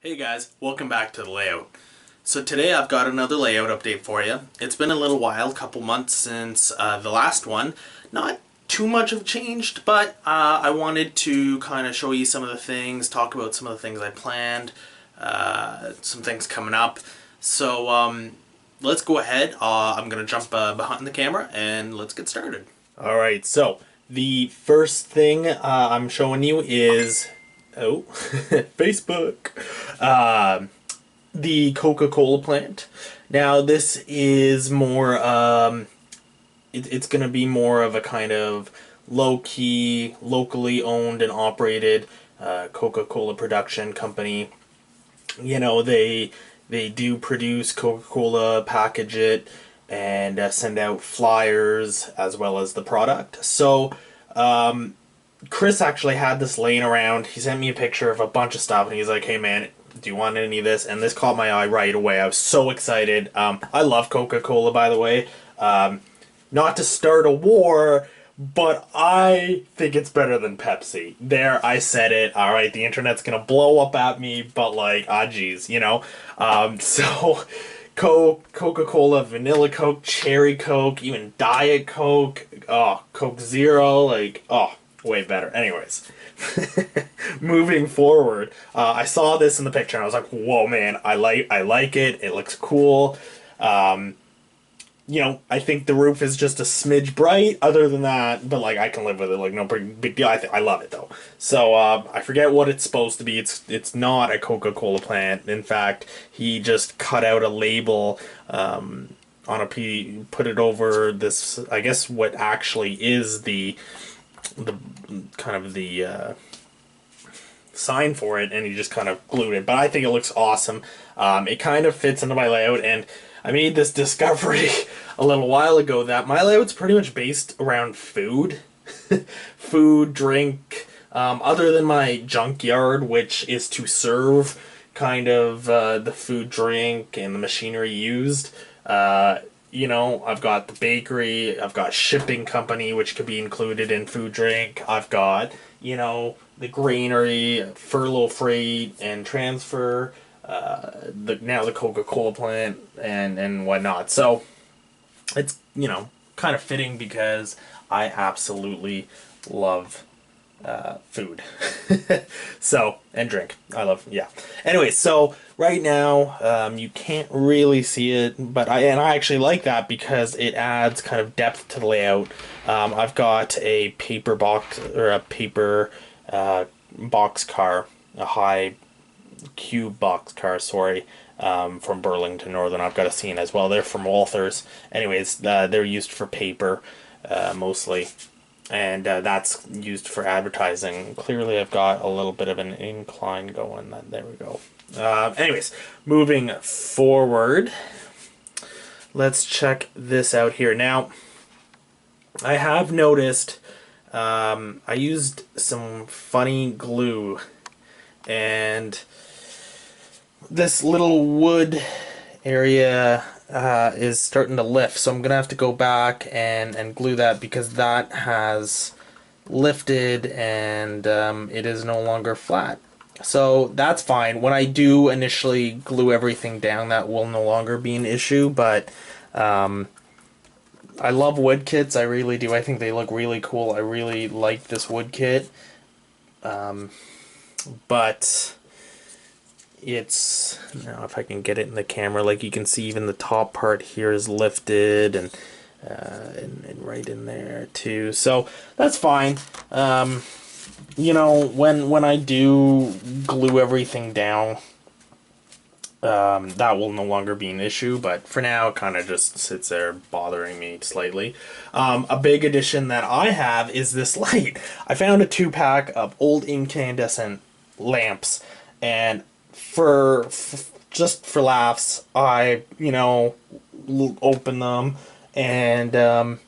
Hey guys, welcome back to the layout. So today I've got another layout update for you. It's been a little while, a couple months since the last one. Not too much have changed, but I wanted to kind of show you some of the things, talk about some of the things I planned, some things coming up. So let's go ahead. I'm going to jump behind the camera and let's get started. Alright, so the first thing I'm showing you is Facebook. The Coca-Cola plant. Now this is more, it's going to be more of a kind of low-key, locally owned and operated Coca-Cola production company. You know, they do produce Coca-Cola, package it, and send out flyers as well as the product. So, Kris actually had this laying around. He sent me a picture of a bunch of stuff, and he's like, hey man, do you want any of this? And this caught my eye right away. I was so excited. I love Coca-Cola, by the way. Not to start a war, but I think it's better than Pepsi. There, I said it. Alright, the internet's gonna blow up at me, but like, geez, you know? So, Coca-Cola, Vanilla Coke, Cherry Coke, even Diet Coke, Coke Zero, like, way better. Anyways, moving forward, I saw this in the picture and I was like, whoa man, I like it. It looks cool. You know, I think the roof is just a smidge bright. Other than that, but like I can live with it. Like no big deal. I love it though. So I forget what it's supposed to be. It's not a Coca-Cola plant. In fact, he just cut out a label on a put it over this. I guess what actually is the kind of the sign for it, and he just kind of glued it. But I think it looks awesome. It kind of fits into my layout, and I made this discovery a little while ago that my layout's pretty much based around food. Food, drink, other than my junkyard, which is to serve kind of the food, drink, and the machinery used. You know, I've got the bakery, I've got shipping company, which could be included in food, drink. I've got, you know, the granary, furlough, freight, and transfer. Now the Coca-Cola plant and whatnot. So it's, you know, kind of fitting because I absolutely love food. So, and drink. I love, yeah. Anyway, so right now, you can't really see it, but I actually like that because it adds kind of depth to the layout. I've got a paper box, or a paper box car, a high cube box car, sorry, from Burlington Northern. I've got a scene as well. They're from Walthers. Anyways, they're used for paper, mostly. And that's used for advertising. Clearly I've got a little bit of an incline going. There we go. Anyways, moving forward, let's check this out here. Now, I have noticed I used some funny glue, and this little wood area is starting to lift, so I'm gonna have to go back and glue that because that has lifted and it is no longer flat. So that's fine. When I do initially glue everything down, that will no longer be an issue, but I love wood kits. I really do. I think they look really cool. I really like this wood kit. But it's, now if I can get it in the camera, like you can see even the top part here is lifted and right in there too. So that's fine. You know, when I do glue everything down, that will no longer be an issue, but for now it kind of just sits there bothering me slightly. A big addition that I have is this light. I found a 2-pack of old incandescent lamps, and just for laughs, I, you know, opened them, and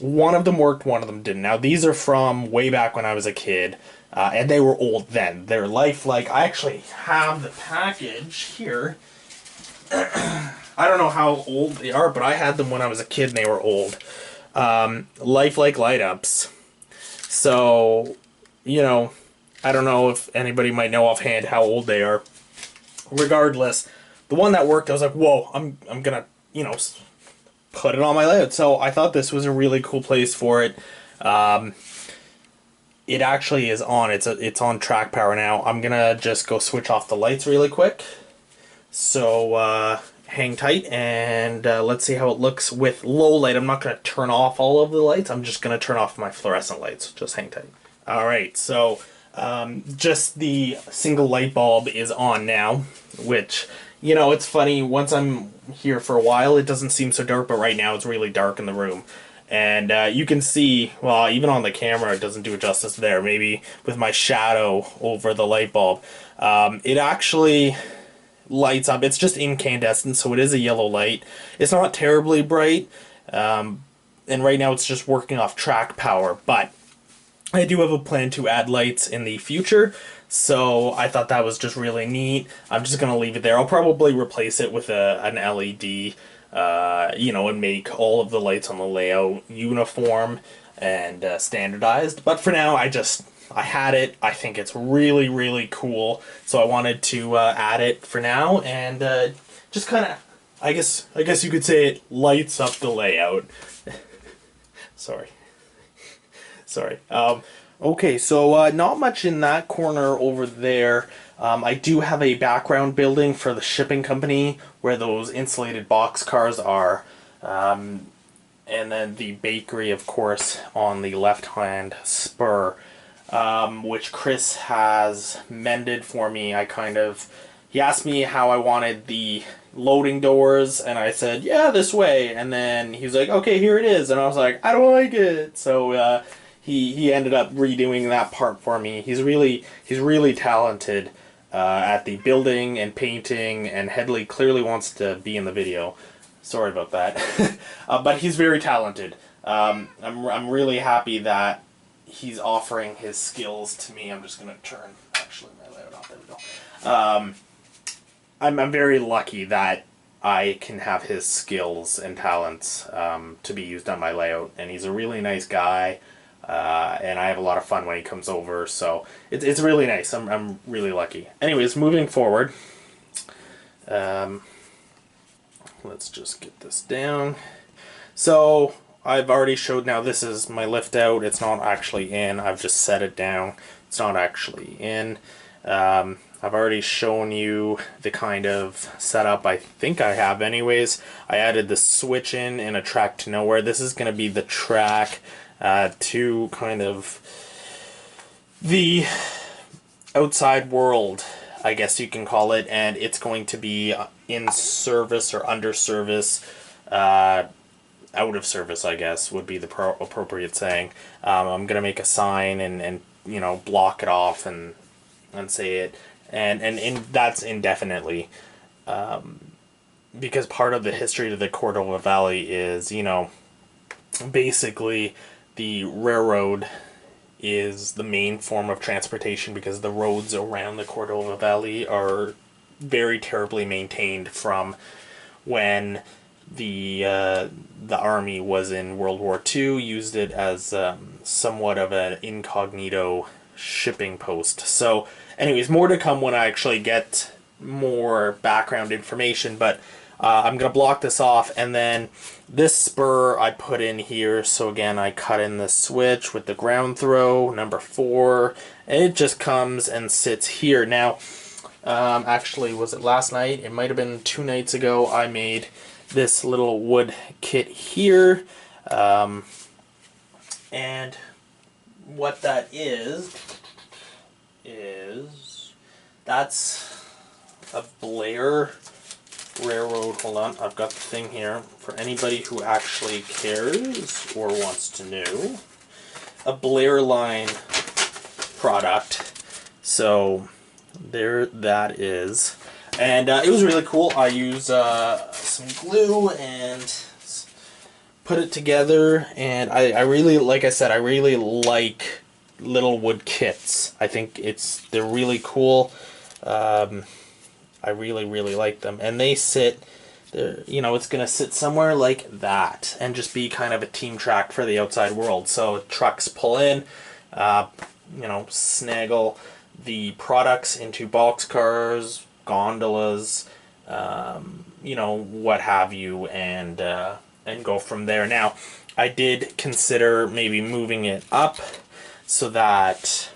one of them worked, one of them didn't. Now, these are from way back when I was a kid, and they were old then. They're lifelike. I actually have the package here. I don't know how old they are, but I had them when I was a kid and they were old. Lifelike light-ups. So, you know, I don't know if anybody might know offhand how old they are. regardless, the one that worked, I was like, whoa, I'm gonna, put it on my layout. So I thought this was a really cool place for it. It actually is on. It's on track power now. I'm gonna just go switch off the lights really quick. So hang tight and let's see how it looks with low light. I'm not gonna turn off all of the lights. I'm just gonna turn off my fluorescent lights. Just hang tight. All right. So just the single light bulb is on now, which, it's funny. Once I'm here for a while, it doesn't seem so dark, but right now it's really dark in the room. And you can see, well, even on the camera, it doesn't do it justice there. Maybe with my shadow over the light bulb. It actually lights up. It's just incandescent, so it is a yellow light. It's not terribly bright. And right now it's just working off track power, but I do have a plan to add lights in the future, so I thought that was just really neat. I'm just going to leave it there. I'll probably replace it with an LED, and make all of the lights on the layout uniform and standardized. But for now, I had it. I think it's really, really cool, so I wanted to add it for now, and just kind of, I guess you could say it lights up the layout. Sorry. Okay, so not much in that corner over there. I do have a background building for the shipping company where those insulated box cars are. And then the bakery, of course, on the left-hand spur, which Kris has mended for me. He asked me how I wanted the loading doors, and I said, yeah, this way. And then he was like, okay, here it is. And I was like, I don't like it. So, he ended up redoing that part for me. He's really talented at the building and painting, and Headley clearly wants to be in the video. Sorry about that. But he's very talented. I'm really happy that he's offering his skills to me. I'm just going to turn actually my layout off. There we go. I'm very lucky that I can have his skills and talents to be used on my layout, and he's a really nice guy. And I have a lot of fun when he comes over, so it's really nice. I'm really lucky. Anyways, moving forward, let's just get this down. So I've already showed, now this is my lift out. It's not actually in. I've just set it down. It's not actually in. I've already shown you the kind of setup I think I have anyways. I added the switch in a track to nowhere. This is going to be the track to kind of the outside world, I guess you can call it, and it's going to be in service or under service, out of service, I guess would be the appropriate saying. I'm gonna make a sign and block it off and say it, and that's indefinitely, because part of the history of the Cordova Valley is, basically the railroad is the main form of transportation, because the roads around the Cordova Valley are very terribly maintained from when the army was in World War II, used it as somewhat of an incognito shipping post. So anyways, more to come when I actually get more background information, but I'm going to block this off, and then this spur I put in here. So again, I cut in the switch with the ground throw, number 4, and it just comes and sits here. Now, actually, was it last night? It might have been 2 nights ago. I made this little wood kit here, and what that is that's a Blair Railroad. Hold on, I've got the thing here for anybody who actually cares or wants to know. A Blair line product. So there that is, and it was really cool. I used some glue and put it together, and I really, like I said, I really like little wood kits. I think they're really cool. I really like them, and they sit there, it's gonna sit somewhere like that and just be kind of a team track for the outside world. So trucks pull in, snaggle the products into box cars, gondolas, you know, what have you, and go from there. Now, I did consider maybe moving it up so that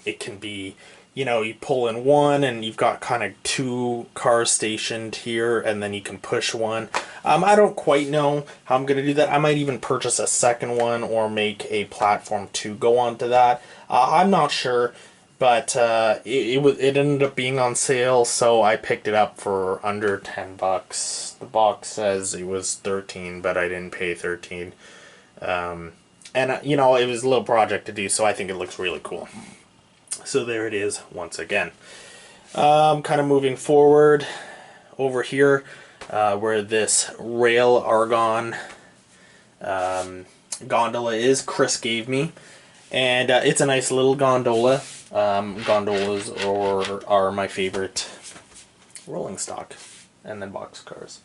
it can be, you know, you pull in one and you've got kind of two cars stationed here, and then you can push one. I don't quite know how I'm going to do that. I might even purchase a second one or make a platform to go onto that. I'm not sure, but it ended up being on sale, so I picked it up for under $10. The box says it was 13, but I didn't pay 13. And, you know, it was a little project to do, so I think it looks really cool. So there it is once again. Kind of moving forward over here, where this rail argon gondola is, Kris gave me. And it's a nice little gondola. Gondolas are my favorite rolling stock, and then boxcars.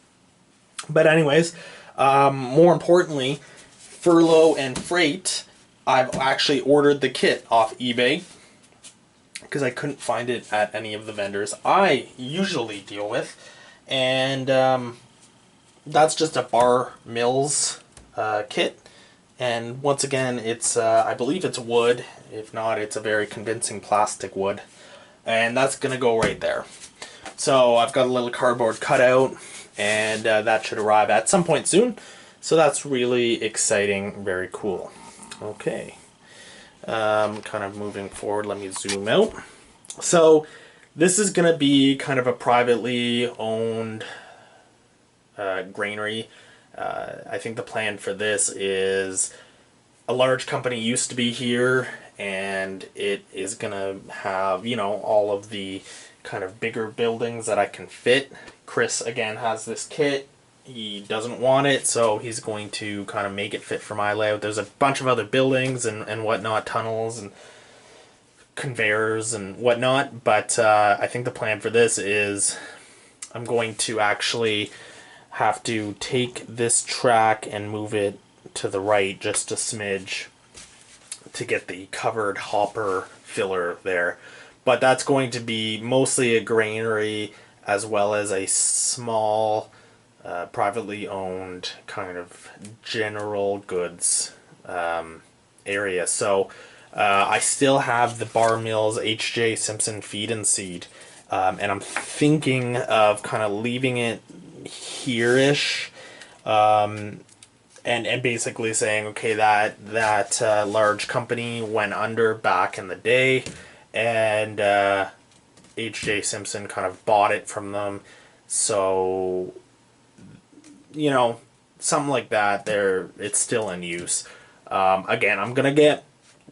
But anyways, more importantly, furlough and freight, I've actually ordered the kit off eBay because I couldn't find it at any of the vendors I usually deal with. And that's just a bar mills kit. And once again, it's I believe it's wood. If not, it's a very convincing plastic wood. And that's going to go right there. So I've got a little cardboard cutout, and that should arrive at some point soon. So that's really exciting, very cool. Okay, kind of moving forward, let me zoom out. So this is going to be kind of a privately owned granary. I think the plan for this is a large company used to be here, and it is going to have, you know, all of the kind of bigger buildings that I can fit. Kris, again, has this kit. He doesn't want it, so he's going to kind of make it fit for my layout. There's a bunch of other buildings and whatnot, tunnels and conveyors and whatnot, but I think the plan for this is I'm going to actually have to take this track and move it to the right just a smidge to get the covered hopper filler there. But that's going to be mostly a granary as well as a small privately owned kind of general goods area. So I still have the Bar Mills H.J. Simpson feed and seed, and I'm thinking of kind of leaving it here-ish, and basically saying, okay, that large company went under back in the day, and H.J. Simpson kind of bought it from them. So, you know, something like that. It's still in use. Again, I'm gonna get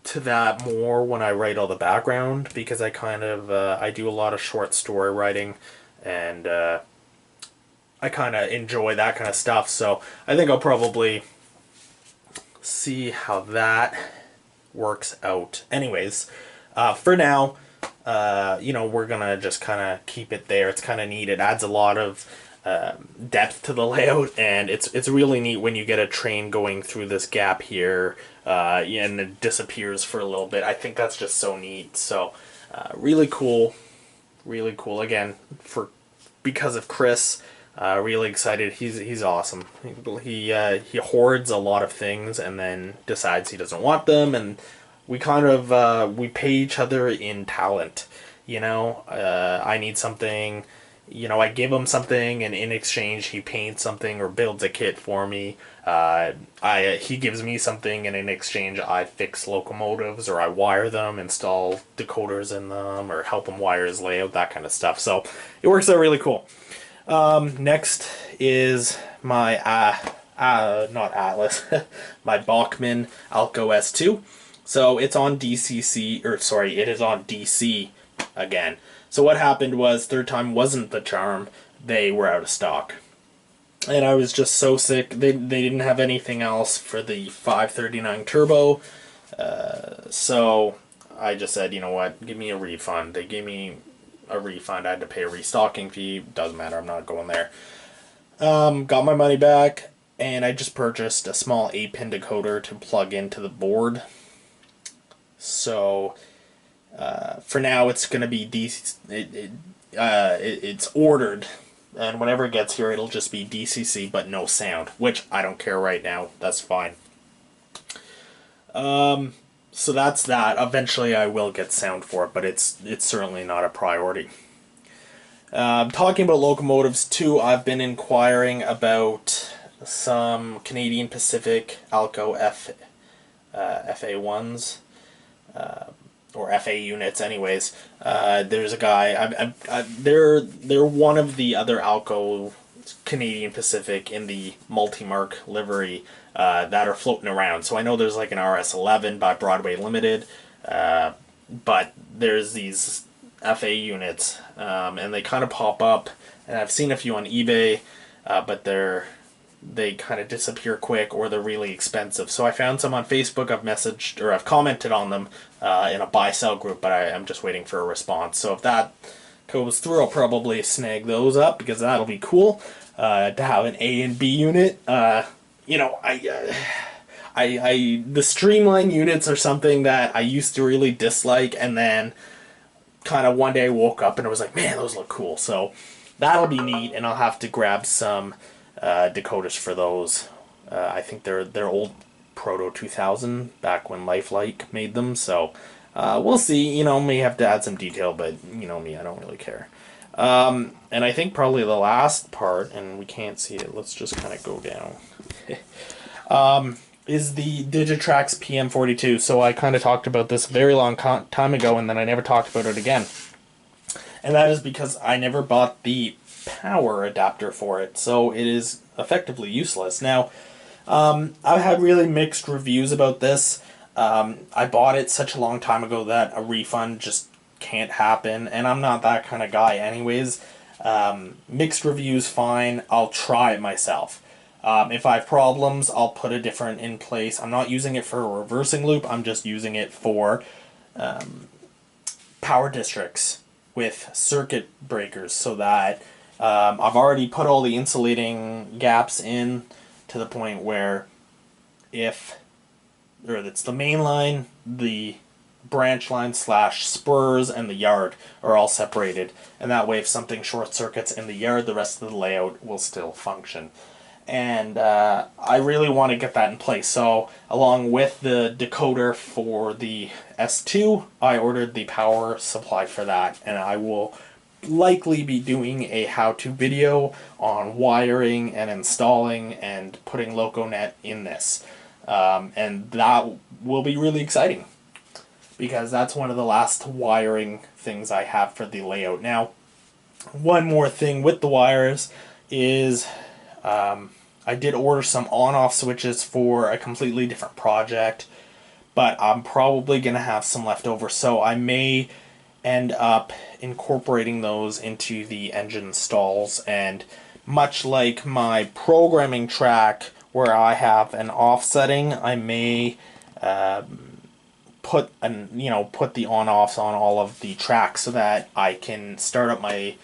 to that more when I write all the background, because I kind of I do a lot of short story writing, and I kind of enjoy that kind of stuff. So I think I'll probably see how that works out. Anyways, for now, you know, we're gonna just kind of keep it there. It's kind of neat. It adds a lot of depth to the layout, and it's really neat when you get a train going through this gap here, and it disappears for a little bit. I think that's just so neat. So really cool, really cool. Again, because of Kris, really excited. He's awesome. He hoards a lot of things and then decides he doesn't want them, and we kind of we pay each other in talent. You know, I need something. You know, I give him something, and in exchange he paints something or builds a kit for me. He gives me something, and in exchange I fix locomotives, or I wire them, install decoders in them, or help him wire his layout, that kind of stuff. So it works out really cool. Next is my not Atlas, my Bachmann Alco S2. So it's on DCC, or sorry, it is on DC again. So what happened was, third time wasn't the charm. They were out of stock. And I was just so sick. They didn't have anything else for the 539 Turbo. So I just said, you know what, give me a refund. They gave me a refund. I had to pay a restocking fee. Doesn't matter, I'm not going there. Got my money back, and I just purchased a small 8-pin decoder to plug into the board. So For now, it's going to be it's ordered, and whenever it gets here, it'll just be DCC but no sound, which I don't care right now. That's fine. So that's that. Eventually, I will get sound for it, but it's certainly not a priority. Talking about locomotives too, I've been inquiring about some Canadian Pacific Alco FA1s. Or FA units, anyways. There's a guy. They're one of the other Alco Canadian Pacific in the multi-mark livery that are floating around. So I know there's like an RS11 by Broadway Limited, but there's these FA units, and they kind of pop up. And I've seen a few on eBay, but they kind of disappear quick, or they're really expensive. So I found some on Facebook. I've messaged, or I've commented on them in a buy-sell group, but I'm just waiting for a response. So if that goes through, I'll probably snag those up, because that'll be cool to have an A and B unit. You know, the streamline units are something that I used to really dislike, and then kind of one day I woke up and I was like, man, those look cool. So that'll be neat, and I'll have to grab some decoders for those. I think they're old Proto 2000, back when Lifelike made them, so we'll see. You know, may have to add some detail, but you know me, I don't really care. And I think probably the last part, and we can't see it, let's just kind of go down, is the Digitrax PM42. So I kind of talked about this a very long time ago, and then I never talked about it again. And that is because I never bought the power adapter for it, so it is effectively useless. Now, I've had really mixed reviews about this. I bought it such a long time ago that a refund just can't happen, and I'm not that kind of guy anyways. Mixed reviews, fine. I'll try it myself. If I have problems, I'll put a different in place. I'm not using it for a reversing loop. I'm just using it for power districts with circuit breakers, so that I've already put all the insulating gaps in to the point where it's the main line, the branch line / spurs, and the yard are all separated. And that way, if something short circuits in the yard, the rest of the layout will still function. And I really want to get that in place. So along with the decoder for the S2, I ordered the power supply for that, and I will likely be doing a how-to video on wiring and installing and putting LocoNet in this. And that will be really exciting, because that's one of the last wiring things I have for the layout. Now, one more thing with the wires is I did order some on-off switches for a completely different project, but I'm probably going to have some left over, so I may end up incorporating those into the engine stalls. And much like my programming track where I have an offsetting, I may put the on-offs on all of the tracks, so that I can start up my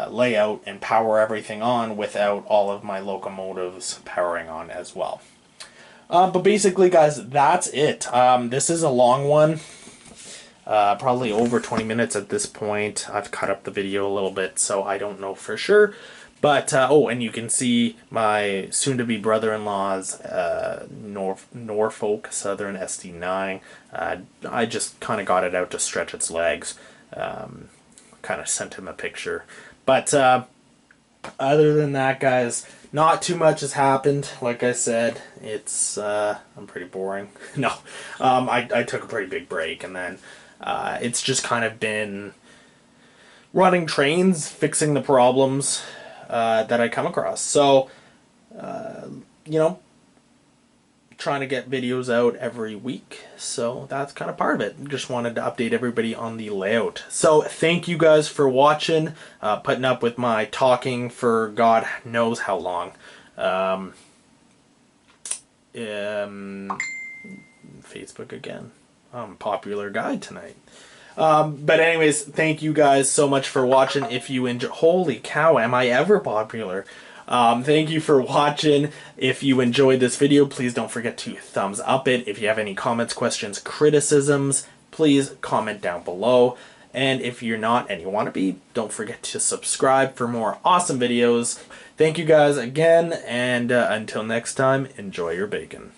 layout and power everything on without all of my locomotives powering on as well. But basically, guys, that's it. This is a long one. Probably over 20 minutes at this point. I've cut up the video a little bit, so I don't know for sure. But, oh, and you can see my soon-to-be brother-in-law's Norfolk Southern SD9. I just kind of got it out to stretch its legs. Kind of sent him a picture. But other than that, guys, not too much has happened. Like I said, it's I'm pretty boring. No, I took a pretty big break, and then it's just kind of been running trains, fixing the problems that I come across. So, you know, trying to get videos out every week, so that's kind of part of it. Just wanted to update everybody on the layout. So thank you guys for watching, putting up with my talking for God knows how long. Facebook again. I'm a popular guy tonight. But anyways, thank you guys so much for watching. If you enjoy, holy cow, am I ever popular? Thank you for watching. If you enjoyed this video, please don't forget to thumbs up it. If you have any comments, questions, criticisms, please comment down below. And if you're not and you want to be, don't forget to subscribe for more awesome videos. Thank you guys again, and until next time, enjoy your bacon.